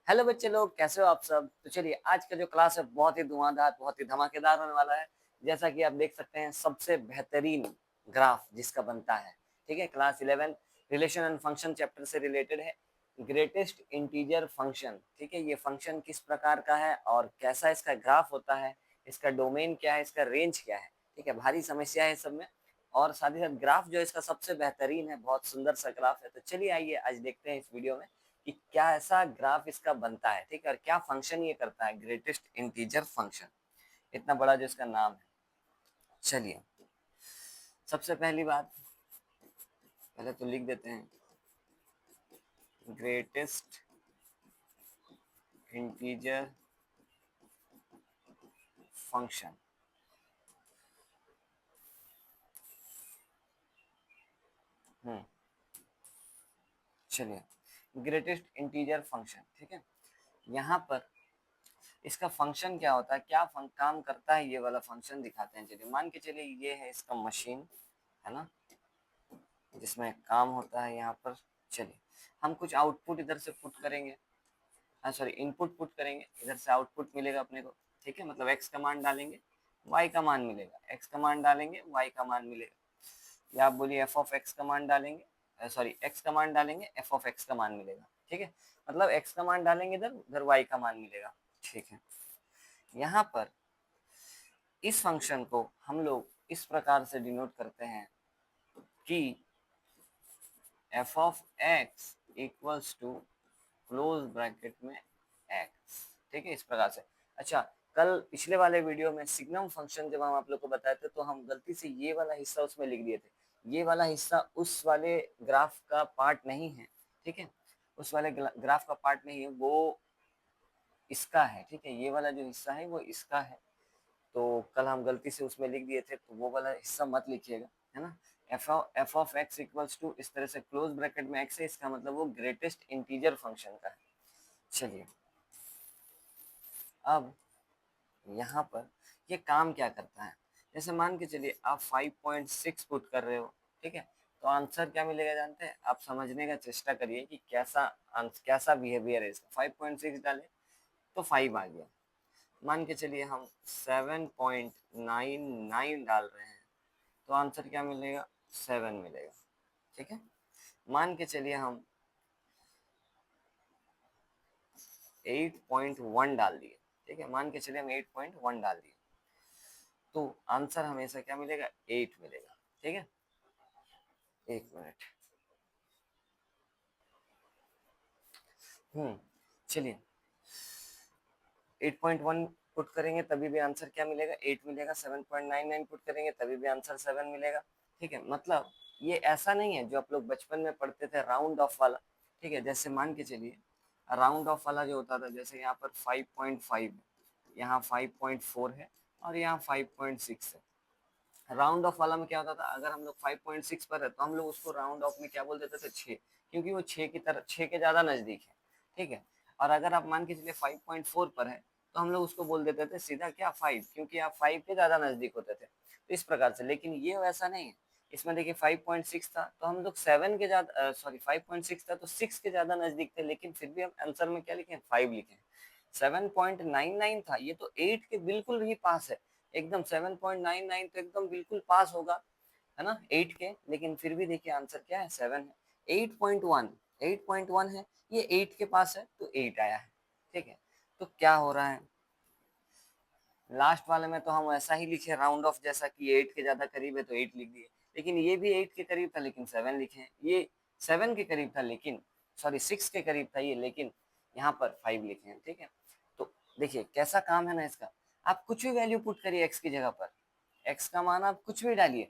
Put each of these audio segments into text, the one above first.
Hello बच्चे लोग, कैसे हो आप सब। तो चलिए, आज का जो क्लास है बहुत ही धुआंधार, बहुत ही धमाकेदार होने वाला है। जैसा कि आप देख सकते हैं, सबसे बेहतरीन ग्राफ जिसका बनता है। ठीक है, class 11 relation and function chapter से रिलेटेड है। Greatest integer function. ठीक है, ये फंक्शन किस प्रकार का है और कैसा इसका ग्राफ होता है, इसका डोमेन क्या है, इसका रेंज क्या है। ठीक है, भारी समस्या है सब में। और साथ ही साथ ग्राफ जो है इसका सबसे बेहतरीन है, बहुत सुंदर सा ग्राफ है। तो चलिए आइए आज देखते हैं इस वीडियो में कि क्या ऐसा ग्राफ इसका बनता है। ठीक है, और क्या फंक्शन ये करता है, ग्रेटेस्ट इंटीजर फंक्शन, इतना बड़ा जो इसका नाम है। चलिए, सबसे पहली बात, पहले तो लिख देते हैं ग्रेटेस्ट इंटीजर फंक्शन। चलिए, ग्रेटेस्ट इंटीजर फंक्शन। ठीक है, यहाँ पर इसका फंक्शन क्या होता है, क्या काम करता है, ये वाला फंक्शन दिखाते हैं। चलिए, मान के चलिए ये है इसका मशीन, है ना, जिसमें काम होता है यहाँ पर। चलिए, हम कुछ आउटपुट इधर से पुट करेंगे, सॉरी इनपुट पुट करेंगे, इधर से आउटपुट मिलेगा अपने को। ठीक है, मतलब एक्स का मान डालेंगे, वाई का मान मिलेगा, एक्स का मान डालेंगे, वाई का मान मिलेगा। या आप बोलिए एफ ऑफ एक्स का मान डालेंगे, सॉरी एक्स का मान डालेंगे, एफ ऑफ एक्स का मान मिलेगा। ठीक है, मतलब एक्स का मान डालेंगे इधर, उधर वाई का मान मिलेगा। ठीक है, यहाँ पर इस फंक्शन को हम लोग इस प्रकार से डिनोट करते हैं कि f of x equals to close bracket में एक्स। ठीक है, इस प्रकार से। अच्छा, कल पिछले वाले वीडियो में सिग्नम फंक्शन जब हम आप लोग को बताए थे, तो हम गलती से ये वाला हिस्सा उसमें लिख दिए थे। ये वाला हिस्सा उस वाले ग्राफ का पार्ट नहीं है। ठीक है, उस वाले ग्राफ का पार्ट नहीं है, वो इसका है। ठीक है, ये वाला जो हिस्सा है वो इसका है। तो कल हम गलती से उसमें लिख दिए थे, तो वो वाला हिस्सा मत लिखिएगा, है ना। F of x equals to, इस तरह से क्लोज ब्रैकेट में एक्स है, इसका मतलब वो ग्रेटेस्ट इंटीजर फंक्शन का है। चलिए, अब यहाँ पर ये काम क्या करता है। जैसे मान के चलिए आप 5.6 पुट कर रहे हो। ठीक है, तो आंसर क्या मिलेगा जानते हैं आप, समझने का चेष्टा करिए कि कैसा बिहेवियर है इसका। 5.6 डाले तो 5 आ गया। मान के चलिए हम 7.99 डाल रहे हैं, तो आंसर क्या मिलेगा, 7 मिलेगा। ठीक है, मान के चलिए हम 8.1 डाल दिए। ठीक है, मान के चलिए हम 8.1 डाल दिए, तो आंसर हमेशा क्या मिलेगा, 8 मिलेगा। ठीक है, एक मिनट। चलिए, 8.1 पुट करेंगे तभी भी आंसर क्या मिलेगा, 8 मिलेगा। 7.99 पुट करेंगे तभी भी आंसर 7 मिलेगा। ठीक है, मतलब ये ऐसा नहीं है जो आप लोग बचपन में पढ़ते थे राउंड ऑफ वाला। ठीक है, जैसे मान के चलिए राउंड ऑफ वाला जो होता था, जैसे यहाँ पर 5.5 है, यहाँ 5.4 है और यहाँ 5.6 है। राउंड ऑफ वाला में क्या होता था, अगर हम लोग 5.6 पर है तो हम लोग उसको राउंड ऑफ में क्या बोल देते थे, 6, क्योंकि वो 6 की तरह, 6 के ज्यादा नजदीक है। ठीक है, और अगर आप मान के चलिए 5.4 पर है तो हम लोग उसको बोल देते थे सीधा क्या, 5, क्योंकि आप 5 के ज्यादा नजदीक होते थे। तो इस प्रकार से, लेकिन ये वैसा नहीं है। इसमें देखिए 5.6 था तो हम लोग 7 के ज्यादा, सॉरी 5.6 था तो 6 के ज्यादा नजदीक थे, लेकिन फिर भी हम आंसर में क्या लिखे, 5 लिखे। 7.99 था, ये तो 8 के बिल्कुल ही पास है एकदम। 7.99 तो एकदम बिल्कुल पास होगा, है ना, 8 के, लेकिन फिर भी देखिए आंसर क्या है, 7 है। 8.1, 8.1 है, ये 8 के पास है तो 8 आया है। ठीक है, तो क्या हो रहा है, लास्ट वाले में तो हम ऐसा ही लिखे राउंड ऑफ जैसा कि 8 के ज्यादा करीब है तो 8 लिख दिए, लेकिन ये भी 8 के करीब था लेकिन 7 लिखे। ये 7 के करीब था लेकिन, सॉरी 6 के करीब था ये, लेकिन यहाँ पर 5 लिखे हैं। ठीक है, तो देखिए कैसा काम है ना इसका। आप कुछ भी वैल्यू पुट करिए एक्स की जगह पर, एक्स का मान आप कुछ भी डालिए,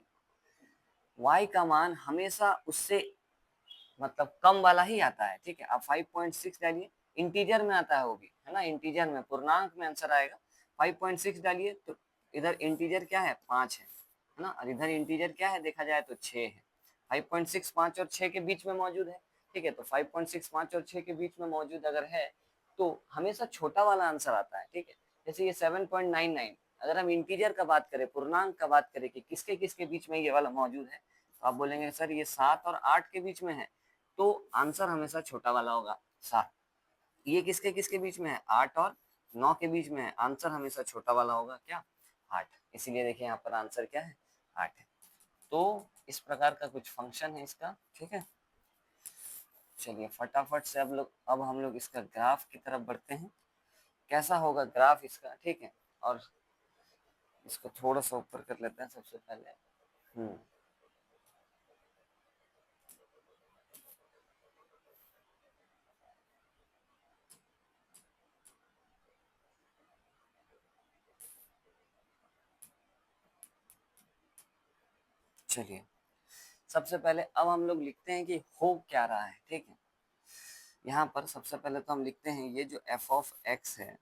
वाई का मान हमेशा उससे मतलब कम वाला ही आता है। ठीक है, आप 5.6 डालिए, इंटीजर में आता है वो भी, है ना, इंटीजर में पूर्णांक में आंसर आएगा। 5.6 डालिए तो इधर इंटीजर क्या है, 5 है ना, और इधर इंटीजर क्या है देखा जाए तो 6 है। 5.6 5 और 6 के बीच में मौजूद है। ठीक है, तो 5.6 5 और 6 के बीच में मौजूद अगर है तो हमेशा छोटा वाला आंसर आता है। ठीक है, जैसे ये 7.99, अगर हम इंटीजर का बात करें, पूर्णांक का बात करें कि किसके किसके बीच में ये वाला मौजूद है, तो आप बोलेंगे सर ये 7 और 8 के बीच में है, तो आंसर हमेशा छोटा वाला होगा, 7। ये किसके किसके बीच में है, 8 और 9 के बीच में है, आंसर हमेशा छोटा वाला होगा क्या, 8। इसीलिए देखिए यहाँ पर आंसर क्या है, 8 है। तो इस प्रकार का कुछ फंक्शन है इसका, ठीक है। चलिए फटाफट से अब हम लोग इसका ग्राफ की तरफ बढ़ते हैं, कैसा होगा ग्राफ इसका, ठीक है। और इसको थोड़ा सा ऊपर कर लेते हैं सबसे पहले। चलिए सबसे पहले अब हम लोग लिखते हैं कि हो क्या रहा है, ठीक है। यहाँ पर सबसे पहले तो हम लिखते हैं ये जो एफ ऑफ एक्स है,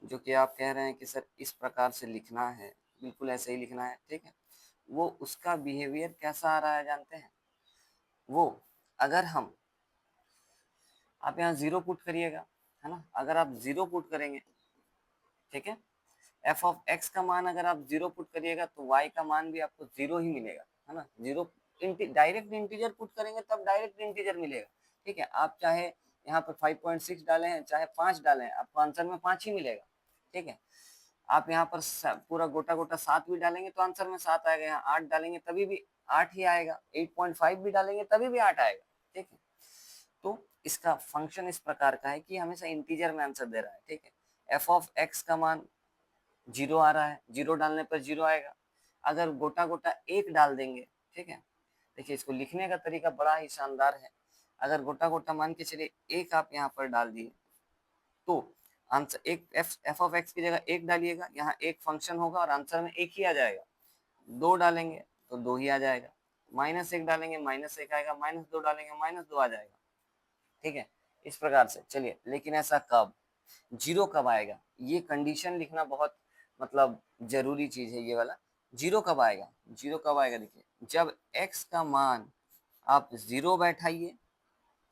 जो कि आप कह रहे हैं कि सर इस प्रकार से लिखना है, बिल्कुल ऐसे ही लिखना है, ठीक है। वो उसका बिहेवियर कैसा आ रहा है जानते हैं, वो अगर हम, आप यहाँ जीरो पुट करिएगा, है ना, अगर आप जीरो पुट करेंगे, ठीक है, एफ ऑफ एक्स का मान अगर आप जीरो पुट करिएगा तो वाई का मान भी आपको जीरो ही मिलेगा, है ना। जीरो डायरेक्ट इंटीजर पुट करेंगे तब डायरेक्ट इंटीजर मिलेगा, ठीक है। आप चाहे यहाँ पर 5.6 डाले हैं चाहे 5 डाले हैं, आपको आंसर में 5 ही मिलेगा, ठीक है। आप यहाँ पर पूरा गोटा गोटा 7 भी डालेंगे तो आंसर में 7 आएगा, यहाँ 8 डालेंगे तभी भी 8 ही आएगा, 8.5 भी डालेंगे तभी भी 8 आएगा, ठीक है। तो इसका फंक्शन इस प्रकार का है कि हमेशा इंटीजर में आंसर दे रहा है, ठीक है। एफ ऑफ एक्स का मान जीरो आ रहा है, जीरो डालने पर जीरो आएगा। अगर गोटा गोटा एक डाल देंगे, ठीक है, देखिए इसको लिखने का तरीका बड़ा ही शानदार है। अगर गोटा गोटा मान के चलिए एक आप यहाँ पर डाल दिए तो आंसर एक एफ ऑफ एक्स की जगह एक डालिएगा, यहाँ एक फंक्शन होगा और आंसर में एक ही आ जाएगा। दो डालेंगे तो दो ही आ जाएगा, माइनस एक डालेंगे माइनस एक आएगा, माइनस दो डालेंगे माइनस दो आ जाएगा, ठीक है। इस प्रकार से चलिए, लेकिन ऐसा कब, जीरो कब आएगा, ये कंडीशन लिखना बहुत मतलब जरूरी चीज है ये वाला। जीरो कब आएगा, जीरो कब आएगा, देखिए जब x का मान आप जीरो बैठाइए,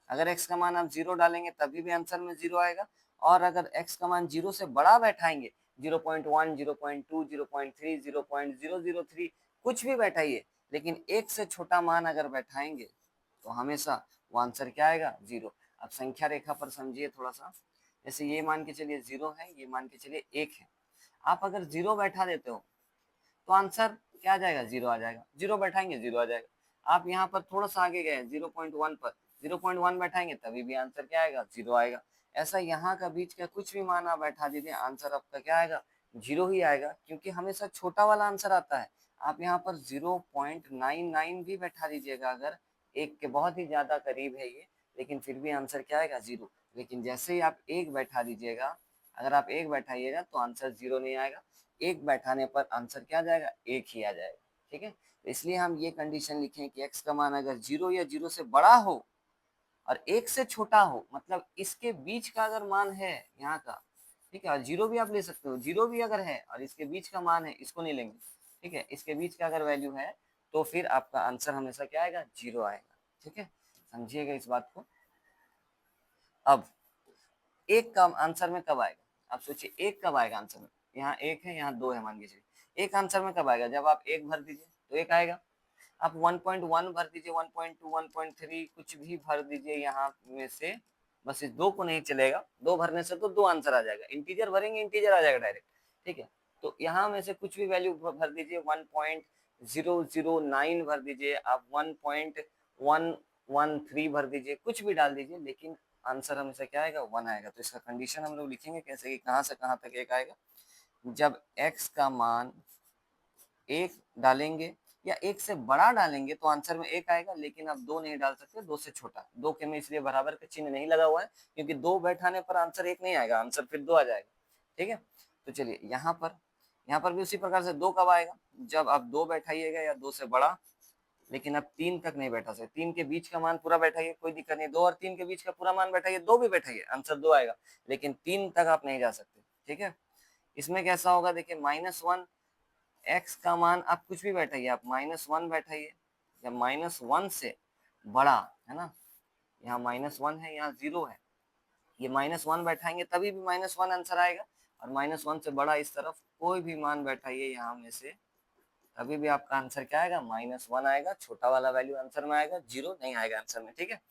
अगर x का मान आप जीरो डालेंगे तभी भी आंसर में जीरो आएगा, और अगर x का मान जीरो से बड़ा बैठाएंगे, 0.1 0.2 0.3 0.003 कुछ भी बैठाइए, लेकिन एक से छोटा मान अगर बैठाएंगे तो हमेशा वो आंसर क्या आएगा, जीरो। अब संख्या रेखा पर समझिए थोड़ा सा, जैसे ये मान के चलिए जीरो है, ये मान के चलिए एक है, आप अगर जीरो बैठा देते हो तो आंसर क्या आ जाएगा, जीरो आ जाएगा, जीरो बैठाएंगे जीरो आ जाएगा। आप यहाँ पर थोड़ा सा आगे गए 0.1 पर, 0.1 बैठाएंगे तभी भी आंसर क्या आएगा, जीरो आएगा। ऐसा यहाँ का बीच का कुछ भी मान आप बैठा दीजिए, आंसर आपका क्या आएगा, जीरो ही आएगा, क्योंकि हमेशा छोटा वाला आंसर आता है। आप यहाँ पर 0.99 भी बैठा दीजिएगा, अगर एक के बहुत ही ज्यादा करीब है ये, लेकिन फिर भी आंसर क्या आएगा, जीरो। लेकिन जैसे ही आप एक बैठा दीजिएगा, अगर आप एक बैठाइएगा तो आंसर जीरो नहीं आएगा, एक बैठाने पर आंसर क्या आ जाएगा, एक ही आ जाएगा, ठीक है। तो इसलिए हम ये कंडीशन लिखें कि x का मान अगर जीरो या जीरो से बड़ा हो और एक से छोटा हो, मतलब इसके बीच का अगर मान है यहाँ का, ठीक है, और जीरो भी आप ले सकते हो, जीरो भी अगर है और इसके बीच का मान है, इसको नहीं लेंगे, ठीक है, इसके बीच का अगर वैल्यू है तो फिर आपका आंसर हमेशा क्या आएगा, जीरो आएगा, ठीक है। समझिएगा इस बात को। अब एक का आंसर में कब आएगा, आप सोचिए एक कब आएगा आंसर में, यहाँ एक है यहाँ दो है, मान लीजिए एक आंसर में कब आएगा, जब आप एक भर दीजिए तो एक आएगा, आप 1.1 भर दीजिए, 1.2 1.3 कुछ भी भर दीजिए यहाँ में से, बस इस दो को नहीं चलेगा, दो भरने से तो दो आंसर आ जाएगा, इंटीजर भरेंगे इंटीजर आ जाएगा डायरेक्ट, ठीक है। तो यहाँ में से कुछ भी वैल्यू भर दीजिए, 1.009 भर दीजिए, आप 1.113 भर दीजिए, कुछ भी डाल दीजिए, लेकिन आंसर हमेशा क्या आएगा, वन आएगा। तो इसका कंडीशन हम लोग लिखेंगे कैसे, कि कहाँ से कहाँ तक एक आएगा, जब x का मान एक डालेंगे या एक से बड़ा डालेंगे तो आंसर में एक आएगा, लेकिन आप दो नहीं डाल सकते, दो से छोटा, दो के में इसलिए बराबर का चिन्ह नहीं लगा हुआ है, क्योंकि दो बैठाने पर आंसर एक नहीं आएगा, आंसर फिर दो आ जाएगा, ठीक है। तो चलिए यहाँ पर भी उसी प्रकार से दो कब आएगा, जब आप दो बैठाइएगा या दो से बड़ा, लेकिन अब तीन तक नहीं बैठा सकते, तीन के बीच का मान पूरा बैठाइए कोई दिक्कत नहीं, दो और तीन के बीच का पूरा मान बैठाइए, दो भी बैठाइए आंसर दो आएगा, लेकिन तीन तक आप नहीं जा सकते, ठीक है। इसमें कैसा होगा, देखिए -1, x का मान आप कुछ भी बैठाइए, आप -1 बैठाइए, या -1 से बड़ा, है ना, यहाँ -1 है यहाँ जीरो है, ये -1 बैठाएंगे तभी भी -1 आंसर आएगा, और -1 से बड़ा इस तरफ कोई भी मान बैठाइए यहाँ में से, तभी भी आपका आंसर क्या आएगा, -1 आएगा, छोटा वाला वैल्यू आंसर में आएगा, जीरो नहीं आएगा आंसर में, ठीक है।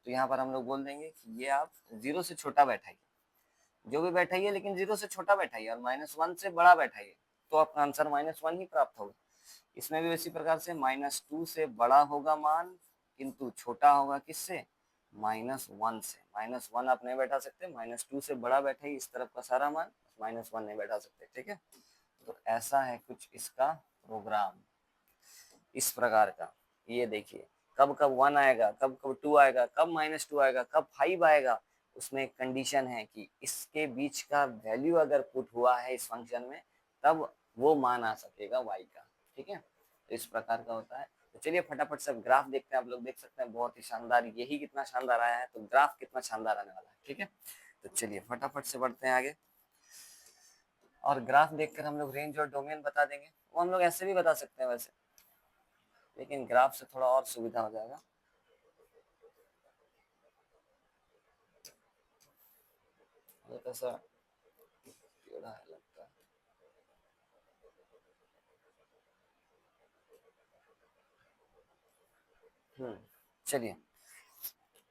तो यहाँ पर हम लोग बोल देंगे कि ये आप 0 से छोटा बैठाइए, जो भी बैठाइए लेकिन 0 से छोटा बैठाइए और -1 से बड़ा बैठाइए, तो आपका आंसर -1 ही प्राप्त होगा। इसमें भी इसी प्रकार से -2 से बड़ा होगा मान, किंतु छोटा होगा किससे, -1 से। -1 आप नहीं बैठा सकते, -2 से बड़ा बैठाइए इस तरफ का सारा मान, -1 नहीं बैठा सकते, ठीक है। तो ऐसा है कुछ इसका प्रोग्राम, इस प्रकार का। ये देखिए कब कब 1 आएगा, कब कब 2 आएगा, कब -2 आएगा, कब 5 आएगा, उसमें एक कंडीशन है कि इसके बीच का वैल्यू अगर पुट हुआ है इस फंक्शन में, तब वो मान आ सकेगा y का, ठीक है। तो इस प्रकार का होता है। तो चलिए फटाफट से ग्राफ देखते हैं। आप लोग देख सकते हैं बहुत ही शानदार, यही कितना शानदार आया है, तो ग्राफ कितना शानदार आने वाला है, ठीक है। तो चलिए फटाफट से बढ़ते हैं आगे, और ग्राफ देखकर हम लोग रेंज और डोमेन बता देंगे। वो हम लोग ऐसे भी बता सकते हैं वैसे, लेकिन ग्राफ से थोड़ा और सुविधा हो जाएगा। ऐसा टेढ़ा है लगता है। चलिए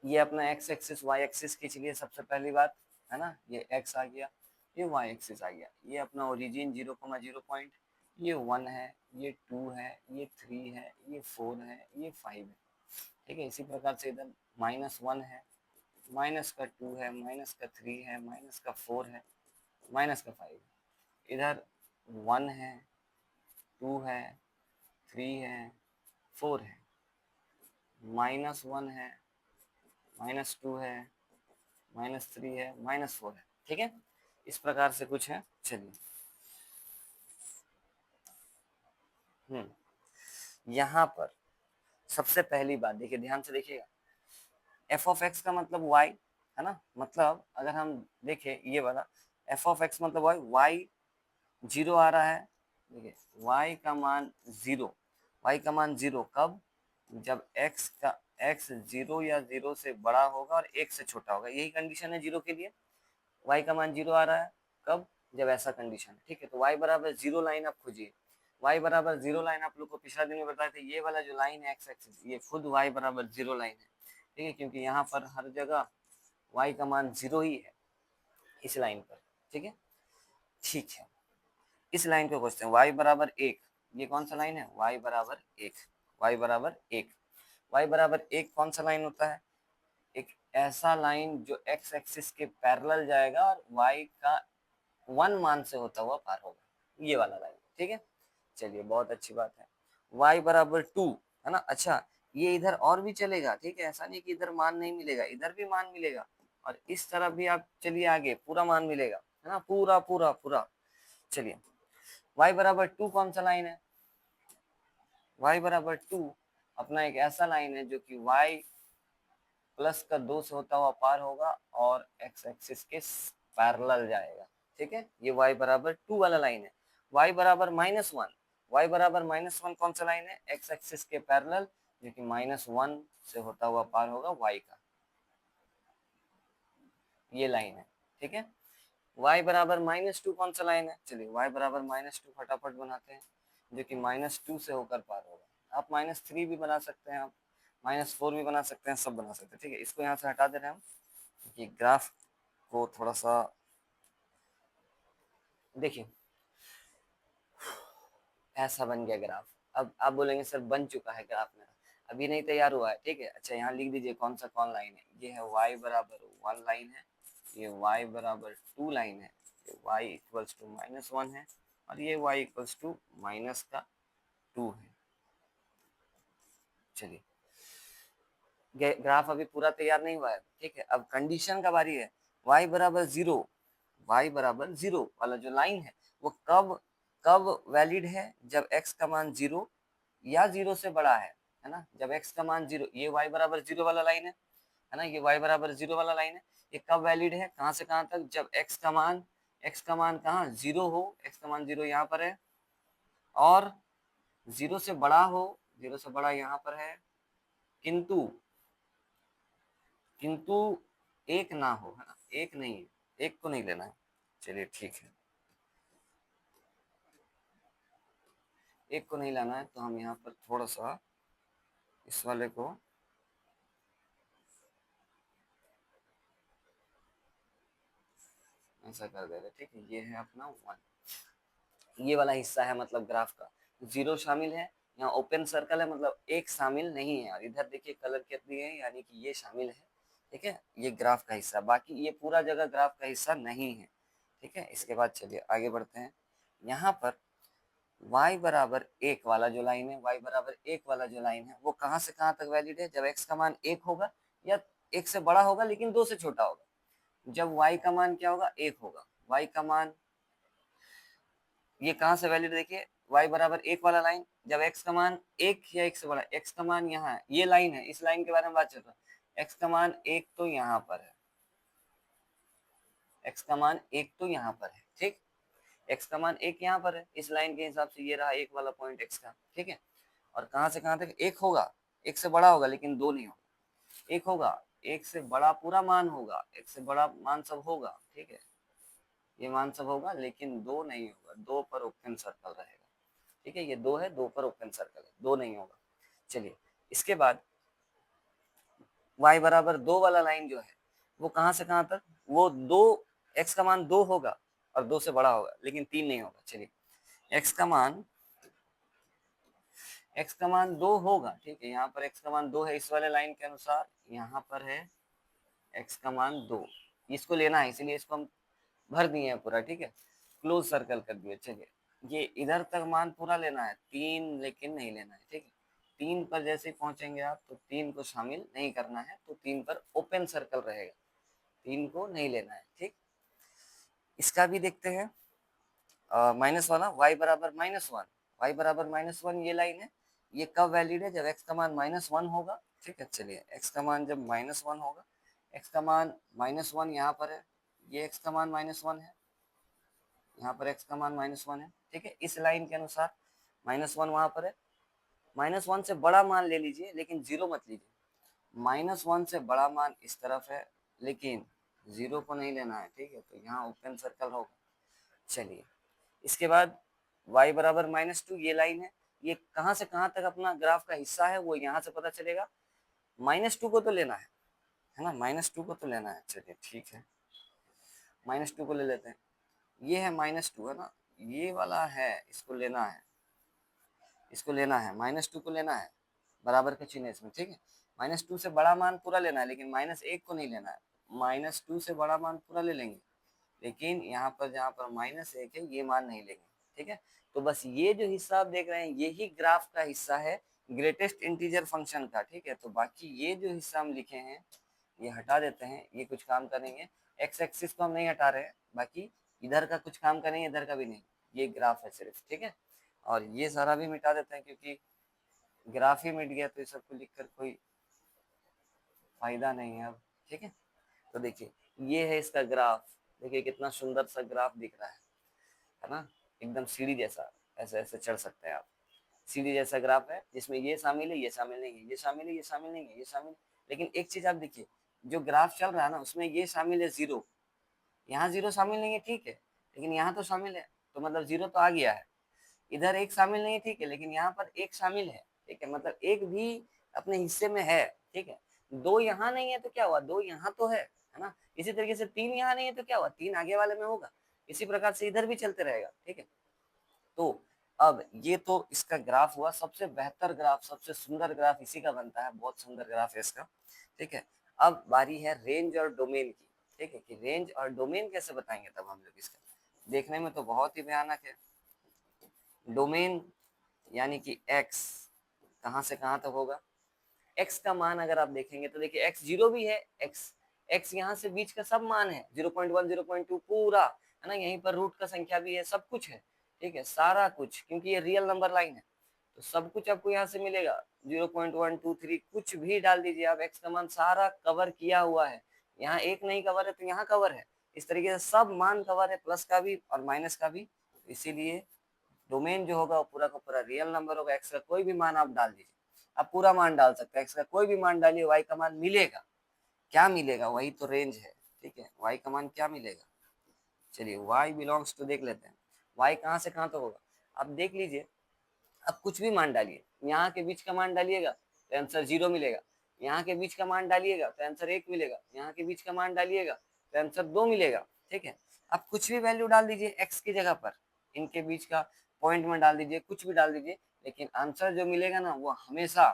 ये अपना एक्स एक्सिस वाई एक्सिस खींच लिए, सबसे पहली बात है ना, ये एक्स आ गया, ये वाई एक्सिस आ गया, ये अपना ओरिजिन 0,0 पॉइंट, ये 1 है, ये 2 है, ये 3 है, ये 4 है, ये 5 है, ठीक है। इसी प्रकार से इधर -1 है, माइनस का 2 है, माइनस का 3 है, माइनस का 4 है, माइनस का 5 है। इधर 1 है, 2 है, 3 है, 4 है, -1 है, -2 है, -3 है, -4 है, ठीक है। इस प्रकार से कुछ है। चलिए यहाँ पर सबसे पहली बात देखिए, ध्यान से देखिएगा, एफ ऑफ एक्स का मतलब वाई है ना, मतलब अगर हम देखें ये वाला एफ ऑफ एक्स मतलब वाई, वाई 0 आ रहा है, देखिए y का मान 0, y का मान 0 कब, जब x का x 0 या 0 से बड़ा होगा और 1 से छोटा होगा, यही कंडीशन है 0 के लिए। y का मान 0 आ रहा है कब, जब ऐसा कंडीशन है, ठीक है। तो y बराबर 0 लाइन आप खोजिए, y बराबर 0 लाइन आप लोग को पिछला दिन में बताए थे, ये वाला जो लाइन है एक्स एक्सिस, ये खुद y बराबर 0 लाइन है, ठीक है, क्योंकि यहाँ पर हर जगह y का मान 0 ही है इस लाइन पर, ठीक है। ठीक है, इस लाइन को खोजते हैं, y बराबर 1, ये कौन सा लाइन है, y बराबर 1, y बराबर 1, y बराबर 1 कौन सा लाइन होता है, एक ऐसा लाइन जो x एक्सिस के पैरेलल जाएगा और y का 1 मान से होता हुआ पार होगा, ये वाला लाइन, ठीक है। चलिए बहुत अच्छी बात है। y बराबर 2 है ना, अच्छा ये इधर और भी चलेगा, ठीक है, ऐसा नहीं कि इधर मान नहीं मिलेगा, इधर भी मान मिलेगा, और इस तरफ भी आप चलिए आगे पूरा मान मिलेगा, है ना, पूरा पूरा पूरा। चलिए y बराबर 2 कौन सा लाइन है, y बराबर 2 अपना एक ऐसा लाइन है जो कि y प्लस का 2 से होता हुआ पार होगा और x एक्सिस के पैरेलल जाएगा, ठीक है। ये y बराबर 2 वाला लाइन है। y बराबर -1, y बराबर -1 कौन सा लाइन है, x एक्सिस के पैरेलल, जो कि -1 से होता हुआ पार होगा y का, ये लाइन है, ठीक है। y बराबर -2 कौन सा लाइन है, चलिए y बराबर -2 फटाफट बनाते हैं, जो कि -2 से होकर पार होगा। आप -3 भी बना सकते हैं, आप -4 भी बना सकते हैं, सब बना सकते हैं, ठीक है। इसको यहाँ से हटा दे रहे हैं हम, कि ग्राफ को थोड़ा सा देखिए, ऐसा बन गया ग्राफ। अब आप बोलेंगे सर बन चुका है ग्राफ मेरा, अभी नहीं तैयार हुआ है, ठीक है। अच्छा यहाँ लिख दीजिए कौन सा कौन लाइन है, ये है y बराबर 1 लाइन है, ये y बराबर 2 लाइन है, ये y इक्वल्स टू -1 है, और ये y इक्वल्स टू माइनस का 2 है। चलिए ग्राफ अभी पूरा तैयार नहीं हुआ है, ठीक है। अब कंडीशन का बारी है, y बराबर 0, y बराबर 0 वाला जो लाइन है वो कब कब वैलिड है, जब x का मान 0 या 0 से बड़ा है ना, जब x का मान 0, ये y बराबर 0 वाला लाइन है ना, ये y बराबर 0 वाला लाइन है, ये कब वैलिड है, कहां से कहां तक, जब x का मान कहाँ 0 हो, x का मान 0 यहाँ पर है, और 0 से बड़ा हो, 0 से बड़ा यहाँ पर है, किंतु किंतु एक ना हो, है ना, एक नहीं है, एक को नहीं लेना है। चलिए ठीक है, एक को नहीं लाना है, तो हम यहाँ पर थोड़ा सा इस वाले को ऐसा कर दे रहे, ठीक है। ये है अपना 1, ये वाला हिस्सा है मतलब ग्राफ का, 0 शामिल है, यहाँ ओपन सर्कल है मतलब एक शामिल नहीं है। और इधर देखिए कलर कर दिए हैं यानी कि ये शामिल है, ठीक है, ये ग्राफ का हिस्सा, बाकी ये पूरा जगह ग्राफ का हिस्सा नहीं है, ठीक है। इसके बाद चलिए आगे बढ़ते हैं। यहाँ पर y बराबर 1 वाला जो लाइन है, y बराबर 1 वाला जो लाइन है वो कहाँ से कहाँ तक वैलिड है, जब x का मान 1 होगा या 1 से बड़ा होगा लेकिन 2 से छोटा होगा। जब y का मान क्या होगा, 1 होगा, y का मान, ये कहाँ से वैलिड देखिए, y बराबर 1 वाला लाइन, जब x का मान 1 या 1 से बड़ा, x का मान यहाँ है, ये लाइन है, इस लाइन के बारे में बात चल रहा है, x का मान 1 तो यहाँ पर है, x का मान 1 तो यहाँ पर है, ठीक, x का मान 1 यहाँ पर है, इस लाइन के हिसाब से ये रहा 1 वाला पॉइंट x का, ठीक है। और कहाँ से कहाँ तक 1 होगा, 1 से बड़ा होगा लेकिन 2 नहीं होगा, 1 होगा, 1 से बड़ा पूरा मान होगा, 1 से बड़ा मान सब होगा, ठीक है, ये मान सब होगा लेकिन 2 नहीं होगा, 2 पर ओपन सर्कल रहेगा, ठीक है, ये 2 है, 2 पर ओपन सर्कल है, 2 नहीं होगा। चलिए इसके बाद y बराबर 2 वाला लाइन जो है वो कहाँ से कहाँ तक, वो 2, x का मान 2 होगा और 2 से बड़ा होगा लेकिन 3 नहीं होगा। चलिए x का मान 2 होगा, ठीक है, यहाँ पर x का मान 2 है इस वाले लाइन के अनुसार, यहाँ पर है x का मान 2, इसको लेना है इसलिए इसको हम भर दिए हैं पूरा, ठीक है, क्लोज सर्कल कर दिए। चलिए ये इधर तक मान पूरा लेना है 3, लेकिन नहीं लेना है, ठीक है, 3 पर जैसे ही पहुंचेंगे आप तो 3 को शामिल नहीं करना है, तो 3 पर ओपन सर्कल रहेगा, 3 को नहीं लेना है, ठीक। इसका भी देखते हैं, माइनस वाला y बराबर -1, y बराबर -1 ये लाइन है, ये कब वैलिड है, जब x का मान -1 होगा, ठीक है। चलिए x का मान जब -1 होगा, x का मान -1 यहाँ पर है, ये x का मान -1 है, यहाँ पर x का मान -1 है, ठीक है, इस लाइन के अनुसार -1 वहां पर है, -1 से बड़ा मान ले लीजिए लेकिन 0 मत लीजिए, -1 से बड़ा मान इस तरफ है लेकिन 0 को नहीं लेना है, ठीक है, तो यहाँ ओपन सर्कल होगा। चलिए इसके बाद y बराबर -2 ये लाइन है, ये कहाँ से कहाँ तक अपना ग्राफ का हिस्सा है वो यहाँ से पता चलेगा, -2 को तो लेना है ना, -2 को तो लेना है। चलिए ठीक है, -2 को ले लेते हैं, ये है -2 है ना, ये वाला है, इसको लेना है, इसको लेना है, -2 को लेना है, बराबर का चिन्ह इसमें, ठीक है, -2 से बड़ा मान पूरा लेना है लेकिन -1 को नहीं लेना है, -2 से बड़ा मान पूरा ले लेंगे लेकिन यहाँ पर जहाँ पर -1 है ये मान नहीं लेंगे, ठीक है। तो बस ये जो हिस्सा आप देख रहे हैं यही ग्राफ का हिस्सा है ग्रेटेस्ट इंटीजर फंक्शन का, ठीक है। तो बाकी ये जो हिस्सा हम लिखे हैं ये हटा देते हैं, ये कुछ काम करेंगे, एक्स एक्सिस को हम नहीं हटा रहे हैं, बाकी इधर का कुछ काम करेंगे, इधर का भी नहीं, ये ग्राफ है सिर्फ, ठीक है। और ये सारा भी मिटा देते हैं क्योंकि ग्राफ ही मिट गया तो ये सबको लिखकर कोई फायदा नहीं है अब, ठीक है। तो देखिए ये है इसका ग्राफ, देखिए कितना सुंदर सा ग्राफ दिख रहा है ना, एकदम सीढ़ी जैसा, ऐसे ऐसे चढ़ सकते हैं आप, सीढ़ी जैसा ग्राफ है जिसमें ये शामिल है, ये शामिल नहीं है, ये शामिल है, ये शामिल नहीं है, ये शामिल, लेकिन एक चीज आप देखिए, जो ग्राफ चल रहा है ना उसमें ये शामिल है 0, यहाँ 0 शामिल नहीं है, ठीक है, लेकिन यहाँ तो शामिल है, तो मतलब 0 तो आ गया है, इधर 1 शामिल नहीं है, ठीक है, लेकिन यहाँ पर 1 शामिल है, ठीक है, मतलब 1 भी अपने हिस्से में है, ठीक है। 2 यहाँ नहीं है तो क्या हुआ, 2 यहाँ तो है ना, इसी तरीके से 3 यहाँ नहीं है तो क्या हुआ, 3 आगे वाले में होगा, इसी प्रकार से इधर भी चलते रहेगा, ठीक है। तो अब ये तो इसका ग्राफ हुआ, सबसे बेहतर ग्राफ, सबसे सुंदर ग्राफ इसी का बनता है, बहुत सुंदर ग्राफ है इसका, ठीक है। अब बारी है रेंज और डोमेन की, ठीक है, कि रेंज और डोमेन कैसे बताएंगे तब हम लोग इसका, देखने में तो बहुत ही भयानक है। डोमेन यानी कि x कहाँ से कहाँ तक होगा, x का मान अगर आप देखेंगे तो देखिए x 0 भी है, x यहाँ से बीच का सब मान है, 0.1 0.2 पूरा है ना, यहीं पर रूट का संख्या भी है, सब कुछ है, ठीक है, सारा कुछ, क्योंकि ये रियल नंबर लाइन है तो सब कुछ आपको यहाँ से मिलेगा, 0.123 कुछ भी डाल दीजिए आप, x का मान सारा कवर किया हुआ है, यहाँ एक नहीं कवर है तो यहाँ कवर है, इस तरीके से सब मान कवर है, प्लस का भी और माइनस का भी, इसीलिए डोमेन जो होगा वो पूरा का पूरा रियल नंबर होगा, एक्स का कोई भी मान आप डाल दीजिए, आप पूरा मान डाल सकते हैं, एक्स का कोई भी मान डालिए, वाई का मान मिलेगा, क्या मिलेगा, वही तो रेंज है, ठीक है, वाई का मान क्या मिलेगा। चलिए वाई बिलोंग्स टू देख लेते हैं, वाई कहाँ से कहाँ तक होगा, आप देख लीजिए, आप कुछ भी मान डालिए, यहाँ के बीच का मान डालिएगा तो आंसर 0 मिलेगा, यहाँ के बीच का मान डालिएगा तो आंसर 1 मिलेगा, यहाँ के बीच का मान डालिएगा तो आंसर 2 मिलेगा। ठीक है, आप कुछ भी वैल्यू डाल दीजिए x की जगह पर, इनके बीच का पॉइंट में डाल दीजिए, कुछ भी डाल दीजिए, लेकिन आंसर जो मिलेगा ना वो हमेशा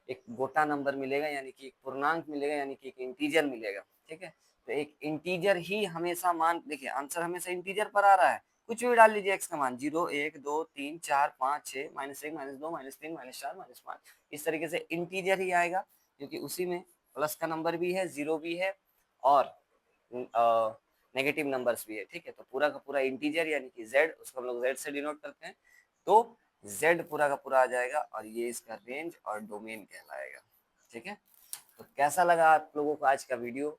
एक गोटा नंबर मिलेगा, यानी कि एक पूर्णांक मिलेगा, यानी कि एक इंटीजर मिलेगा। ठीक है, तो एक इंटीजर ही हमेशा मान, देखिए आंसर हमेशा इंटीजर पर आ रहा है, कुछ भी डाल लीजिए एक्स का मान, 0 1 2 3 4 5 6 -1 -2 -3 -4 -5, इस तरीके से इंटीजर ही आएगा, क्योंकि उसी में प्लस का नंबर भी है, जीरो भी है और नेगेटिव नंबर्स भी है। ठीक है, तो पूरा का पूरा इंटीजर यानी कि z, उसको हम लोग z से डिनोट करते हैं, तो z पूरा का पूरा आ जाएगा और ये इसका रेंज और डोमेन कहलाएगा। ठीक है, तो कैसा लगा आप लोगों को आज का वीडियो?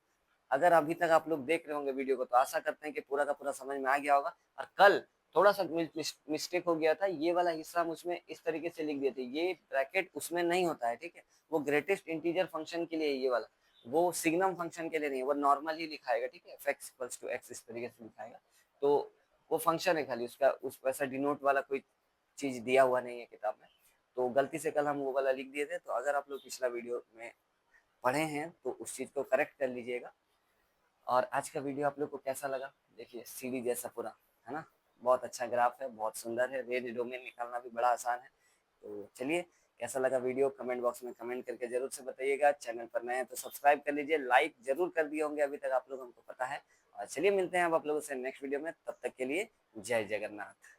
अगर अभी तक आप लोग देख रहे होंगे वीडियो को तो आशा करते हैं कि पूरा का पूरा समझ में आ गया होगा। और कल थोड़ा सा मिस्टेक हो गया था, ये वाला हिस्सा हम उसमें इस तरीके से लिख दिए थे, ये ब्रैकेट उसमें नहीं होता है। ठीक है, वो ग्रेटेस्ट इंटीजर फंक्शन के लिए ये वाला, वो सिग्नम फंक्शन के लिए नहीं, वो नॉर्मल ही लिखाएगा। ठीक है, f(x = x) इस तरीके से लिखाएगा, तो वो फंक्शन है खाली, उसका उस वैसा डिनोट वाला कोई चीज दिया हुआ नहीं है किताब में, तो गलती से कल हम वो वाला लिख दिए थे। तो अगर आप लोग पिछला वीडियो में पढ़े हैं तो उस चीज को करेक्ट कर लीजिएगा। और आज का वीडियो आप लोग को कैसा लगा? देखिए सीढ़ी जैसा पूरा है ना, बहुत अच्छा ग्राफ है, बहुत सुंदर है, रेंज डोमेन निकालना भी बड़ा आसान है। तो चलिए, कैसा लगा वीडियो कमेंट बॉक्स में कमेंट करके जरूर से बताइएगा। चैनल पर नए हैं तो सब्सक्राइब कर लीजिए, लाइक जरूर कर दिए होंगे अभी तक आप लोग, हमको पता है। और चलिए मिलते हैं अब आप लोगों से नेक्स्ट वीडियो में, तब तक के लिए जय जगन्नाथ।